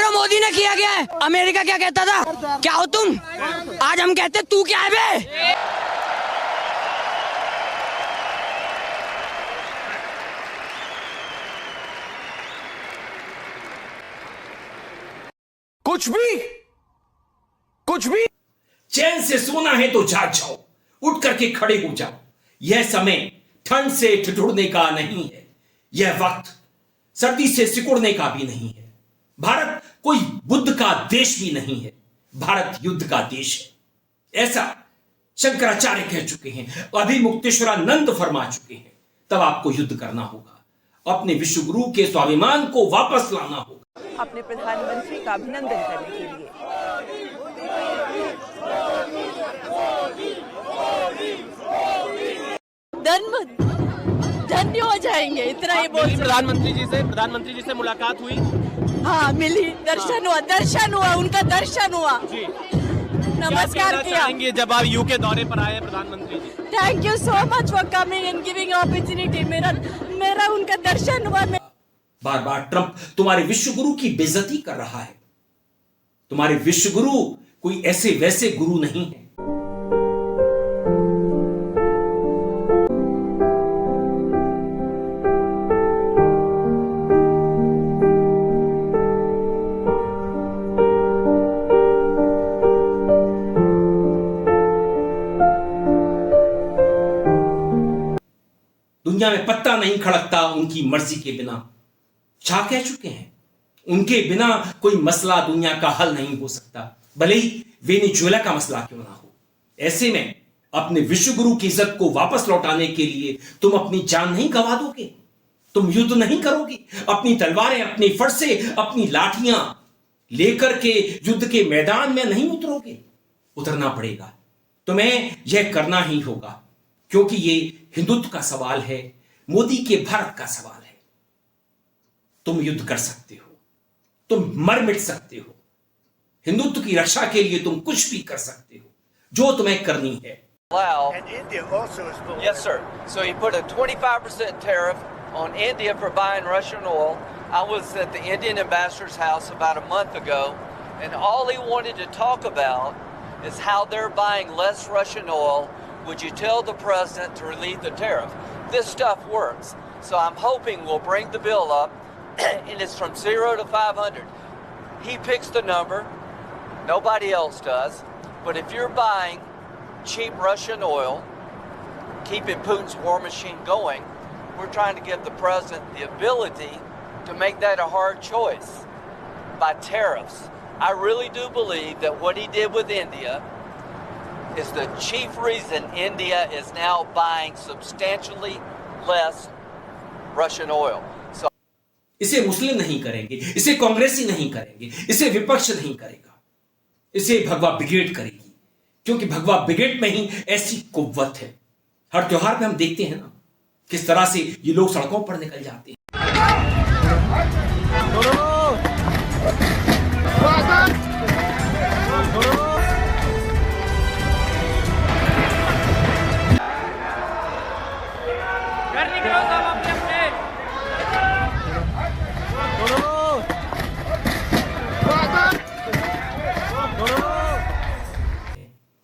जो मोदी ने किया गया है। अमेरिका क्या कहता था, क्या हो तुम, आज हम कहते तू क्या है बे। कुछ भी चैन से सोना है तो जाग जाओ, उठ करके खड़े हो जाओ। यह समय ठंड से ठिठुरने का नहीं है, यह वक्त सर्दी से सिकुड़ने का भी नहीं है। भारत कोई बुद्ध का देश भी नहीं है, भारत युद्ध का देश है। ऐसा शंकराचार्य कह चुके हैं, अभिमुक्तेश्वरानंद फरमा चुके हैं। तब आपको युद्ध करना होगा, अपने विश्वगुरु के स्वाभिमान को वापस लाना होगा। अपने प्रधानमंत्री का अभिनंदन करने के लिए धन्य हो जाएंगे, इतना ही बोल। प्रधानमंत्री जी से मुलाकात हुई? हाँ मिली, दर्शन हुआ उनका दर्शन हुआ जी। नमस्कार किया। जब आप यूके दौरे पर आए प्रधानमंत्री ji, thank you so much for coming and giving opportunity. मेरा उनका दर्शन हुआ। बार बार ट्रंप तुम्हारे विश्वगुरु की बेइज्जती कर रहा है। तुम्हारे विश्वगुरु कोई ऐसे वैसे गुरु नहीं है। दुनिया में पत्ता नहीं खड़कता उनकी मर्जी के बिना। शाह कह चुके हैं, उनके बिना कोई मसला दुनिया का हल नहीं हो सकता, भले ही वेनेजुएला का मसला क्यों ना हो। ऐसे में अपने विश्वगुरु की इज्जत को वापस लौटाने के लिए तुम अपनी जान नहीं गंवा दोगे, तुम युद्ध नहीं करोगे, अपनी तलवारें, अपनी फरसे, अपनी लाठियां लेकर के युद्ध के मैदान में नहीं उतरोगे। उतरना पड़ेगा, तुम्हें यह करना ही होगा, क्योंकि यह हिंदुत्व का सवाल है, मोदी के भारत का सवाल है। तुम युद्ध कर सकते हो, तुम मर मिट सकते हो, हिंदुत्व की रक्षा के लिए तुम कुछ भी कर सकते हो, जो तुम्हें करनी है। And India also is pulling. Yes, sir. So he put a 25% tariff on India for buying Russian oil. I was at the Indian ambassador's house about a month ago, and all he wanted to talk about is how they're buying less Russian oil. Would you tell the president to relieve the tariff? This stuff works. So I'm hoping we'll bring the bill up, and it's from 0 to 500. He picks the number. Nobody else does. But if you're buying cheap Russian oil, keeping Putin's war machine going, we're trying to give the president the ability to make that a hard choice by tariffs. I really do believe that what he did with India is the chief reason India is now buying substantially less Russian oil. So इसे मुस्लिम नहीं करेंगे, इसे कांग्रेसी नहीं करेंगे, इसे विपक्ष नहीं करेगा, इसे भगवा ब्रिगेड करेगी, क्योंकि भगवा ब्रिगेड में ही ऐसी कुव्वत है। हर त्योहार पे हम देखते हैं ना किस तरह से ये लोग सड़कों पर निकल जाते हैं।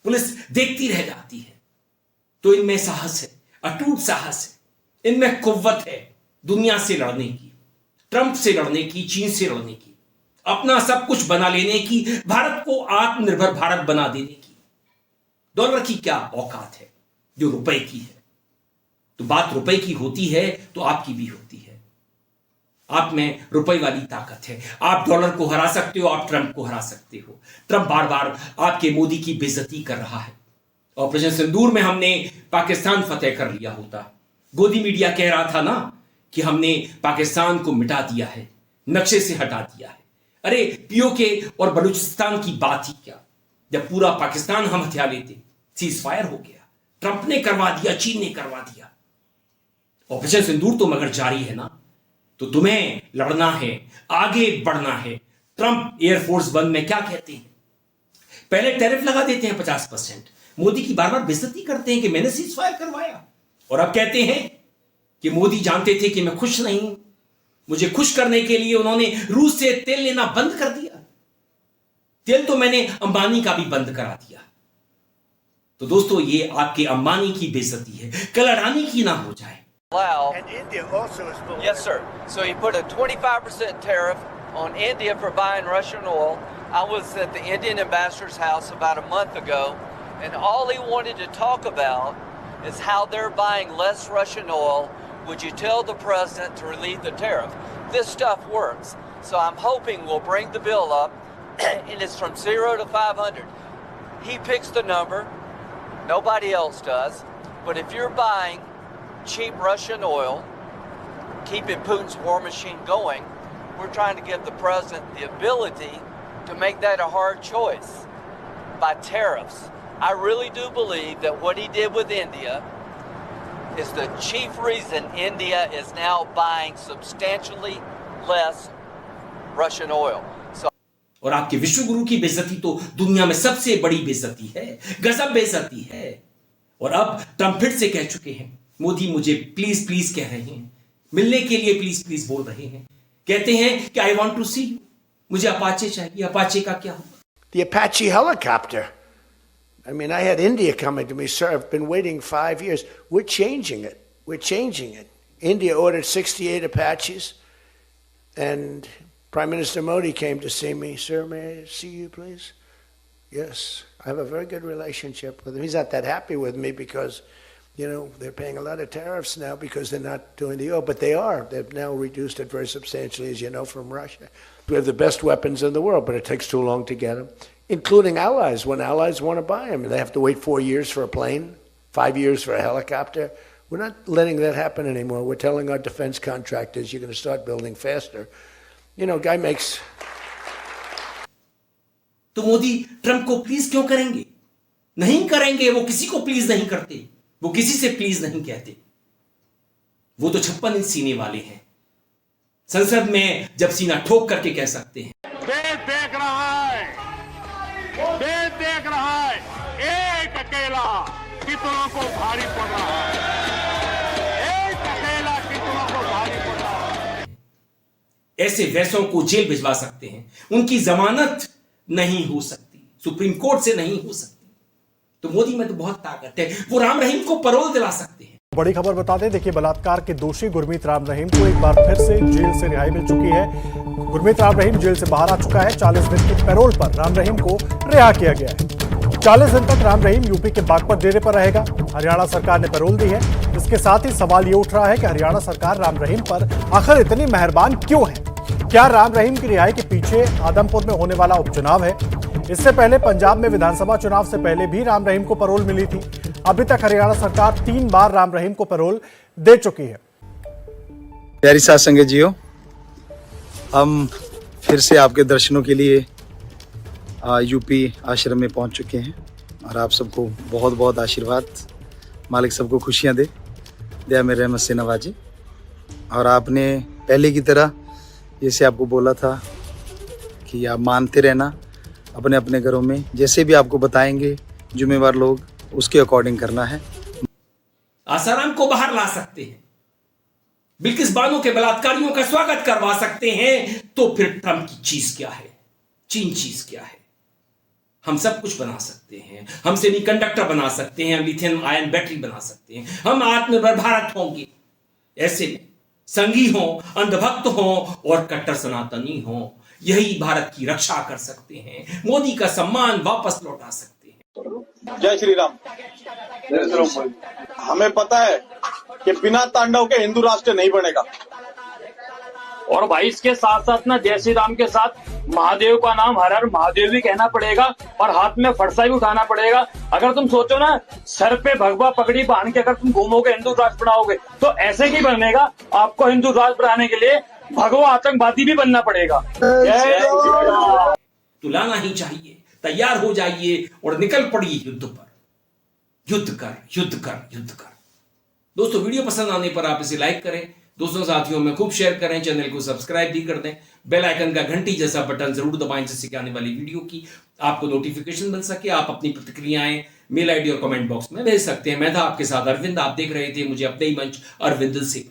पुलिस देखती रह जाती है। तो इनमें साहस है, अटूट साहस है, इनमें कुव्वत है दुनिया से लड़ने की, ट्रंप से लड़ने की, चीन से लड़ने की, अपना सब कुछ बना लेने की, भारत को आत्मनिर्भर भारत बना देने की। डॉलर की क्या औकात है जो रुपए की है। तो बात रुपए की होती है तो आपकी भी होती है। आप में रुपए वाली ताकत है, आप डॉलर को हरा सकते हो, आप ट्रंप को हरा सकते हो। ट्रंप बार बार आपके मोदी की बेइज्जती कर रहा है। ऑपरेशन सिंदूर में हमने पाकिस्तान फतेह कर लिया होता, गोदी मीडिया कह रहा था ना कि हमने पाकिस्तान को मिटा दिया है, नक्शे से हटा दिया है। अरे पीओके और बलूचिस्तान की बात ही क्या, जब पूरा पाकिस्तान हम हथिया लेते, सीज फायर हो गया। ट्रंप ने करवा दिया, चीन ने करवा दिया। ऑपरेशन सिंदूर तो मगर जारी है ना, तो तुम्हें लड़ना है, आगे बढ़ना है। ट्रंप एयरफोर्स वन में क्या कहते हैं, पहले टैरिफ लगा देते हैं 50%, मोदी की बार बार बेइज्जती करते हैं कि मैंने सीज फायर करवाया, और अब कहते हैं कि मोदी जानते थे कि मैं खुश नहीं हूं, मुझे खुश करने के लिए उन्होंने रूस से तेल लेना बंद कर दिया। तेल तो मैंने अंबानी का भी बंद करा दिया। तो दोस्तों ये आपके अंबानी की बेइज्जती है, कल अडानी की ना हो जाए। And India also is below. Yes, sir. So he put a 25% tariff on India for buying Russian oil. I was at the Indian ambassador's house about a month ago, and all he wanted to talk about is how they're buying less Russian oil. Would you tell the president to relieve the tariff? This stuff works. So I'm hoping we'll bring the bill up, and it's from 0 to 500. He picks the number. Nobody else does. But if you're buying cheap Russian oil, keeping Putin's war machine going, we're trying to give the president the ability to make that a hard choice by tariffs. I really do believe that what he did with India is the chief reason India is now buying substantially less Russian oil. So और आपके विश्वगुरु की बेइज्जती तो दुनिया में सबसे बड़ी बेइज्जती है, गजब बेइज्जती है। और अब ट्रंप फिर से कह चुके हैं, मोदी मुझे प्लीज प्लीज कह रहे हैं, मिलने के लिए प्लीज प्लीज बोल रहे हैं। कहते हैं कि I want to see you, मुझे अपाचे चाहिए। अपाचे का क्या होगा? The Apache helicopter. I mean, I had India coming to me, sir. I've been waiting 5 years. We're changing it. We're changing it. India ordered 68 Apaches, and Prime Minister Modi came to see me. Sir, may I see you, please? Yes. I have a very good relationship with him. He's not that happy with me because, you know, they're paying a lot of tariffs now because they're not doing the oil, but they are. They've now reduced it very substantially, as you know, from Russia. We have the best weapons in the world, but it takes too long to get them, including allies. When allies want to buy them, they have to wait 4 years for a plane, 5 years for a helicopter. We're not letting that happen anymore. We're telling our defense contractors, you're going to start building faster. You know, guy makes... तो Modi Trump को please क्यों करेंगे? नहीं करेंगे। वो किसी को please नहीं करते, वो किसी से प्लीज नहीं कहते। वो तो 56 इंच सीने वाले हैं। संसद में जब सीना ठोक करके कह सकते हैं, देश देख रहा है, देश देख रहा है, एक अकेला कितनों को भारी पड़ रहा है, एक अकेला कितनों को भारी पड़ रहा है। ऐसे वैसों को जेल भिजवा सकते हैं, उनकी जमानत नहीं हो सकती, सुप्रीम कोर्ट से नहीं हो सकती। तो मोदी में तो बहुत ताकत है, वो राम रहीम को पैरोल दिला सकते हैं। बड़ी खबर बता दें, देखिए बलात्कार के दोषी गुरमीत राम रहीम को एक बार फिर से जेल से रिहाई मिल चुकी है। गुरमीत राम रहीम जेल से बाहर आ चुका है। 40 दिन की पैरोल पर राम रहीम को रिहा किया गया है। 40 दिन तक राम रहीम यूपी के बागपत डेरे पर रहेगा। हरियाणा सरकार ने पैरोल दी है। इसके साथ ही सवाल ये उठ रहा है कि हरियाणा सरकार राम रहीम पर आखिर इतनी मेहरबान क्यों है? क्या राम रहीम की रिहाई के पीछे आदमपुर में होने वाला उपचुनाव है? इससे पहले पंजाब में विधानसभा चुनाव से पहले भी राम रहीम को पैरोल मिली थी। अभी तक हरियाणा सरकार 3 बार राम रहीम को पैरोल दे चुकी है। प्यारी साथ संगत जियो, हम फिर से आपके दर्शनों के लिए यूपी आश्रम में पहुंच चुके हैं और आप सबको बहुत बहुत आशीर्वाद, मालिक सबको खुशियां दे, दया में रहमत से नवाजे। और आपने पहले की तरह जैसे आपको बोला था कि आप मानते रहना अपने अपने घरों में, जैसे भी आपको बताएंगे जिम्मेवार लोग, उसके अकॉर्डिंग करना है। आसाराम को बाहर ला सकते हैं, बिल्किस बानो के बलात्कारियों का स्वागत करवा सकते हैं, तो फिर ट्रंप की चीज क्या है, चीन चीज क्या है? हम सब कुछ बना सकते हैं, हम सेमीकंडक्टर बना सकते हैं, हम लिथियम आयन बैटरी बना सकते हैं, हम आत्मनिर्भर भारत होंगे। ऐसे में संगी हो, अंधभक्त हो और कट्टर सनातनी हो, यही भारत की रक्षा कर सकते हैं, मोदी का सम्मान वापस लौटा सकते हैं। जय श्री राम। हमें पता है कि बिना तांडव के हिंदू राष्ट्र नहीं बनेगा। और भाई इसके साथ साथ ना जय श्री राम के साथ महादेव का नाम हर हर महादेव भी कहना पड़ेगा और हाथ में फरसा भी उठाना पड़ेगा। अगर तुम सोचो ना सर पे भगवा पगड़ी बांध के अगर तुम घूमोगे हिंदू राष्ट्र बनाओगे तो ऐसे ही बनेगा। आपको हिंदू राष्ट्र बनाने के लिए भगवा आतंकवादी भी बनना पड़ेगा। तुलाना ही चाहिए, तैयार हो जाइए और निकल पड़िए युद्ध पर। युद्ध कर, युद्ध कर, युद्ध कर। दोस्तों वीडियो पसंद आने पर आप इसे लाइक करें, दोस्तों साथियों में खूब शेयर करें, चैनल को सब्सक्राइब भी कर दें, बेल आइकन का घंटी जैसा बटन जरूर दबाएं जिससे कि आने वाली वीडियो की आपको नोटिफिकेशन मिल सके। आप अपनी प्रतिक्रियाएं मेल आईडी और कमेंट बॉक्स में भेज सकते हैं। मैं था आपके साथ अरविंद, आप देख रहे थे मुझे अपने ही मंच अरविंद से।